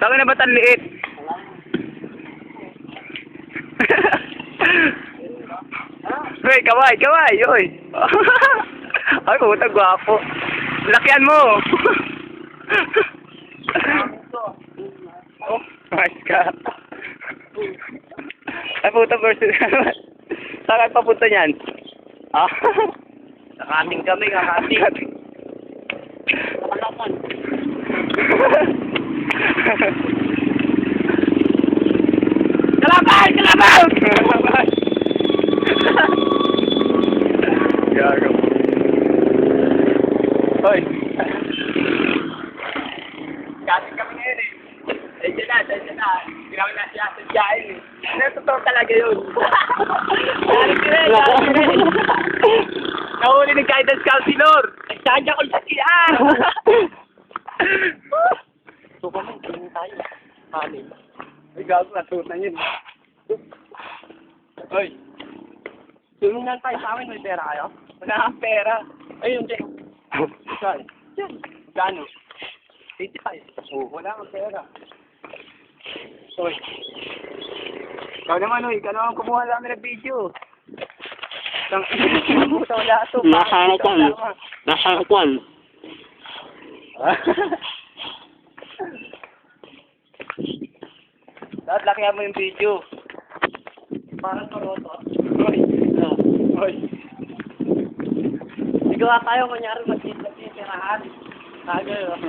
Saan na ba't ang liit? Uy, kaway, kaway, uy. Ay, puta, gwapo. Lakyan mo. Oh, nice ka. Ay, puta, versus. Saan kayo papunta niyan? Ah? Kakating kami, kakating. Nakalapan. Kalaban! Kalaban! Kalaban! Gago. Hoy. Kakating kami ngayon eh. Diyan na. Ginawa na siya sa jail eh. Ano, totoo talaga yun. Nahuli ni Guidance Counselor! Nagsadya ko sa siyan! So kami, tingin tayo. Amin. Ay, gago, natunan yun. Hoy. Tumingan tayo sa amin, may pera kayo? Wala kang pera. Ayun, Jay. Saan? Diyan. Gano? 85. Oh, wala kang pera. Hoy. Ikaw naman, hoy. Ikaw naman kumuha namin ng video. Wala ito. Nasa kwan. Dapat lakihan mo yung video. Parang karoto. Hoy. Hoy. Sigawa tayo, kunyari, mag-tirahan. Tago yun.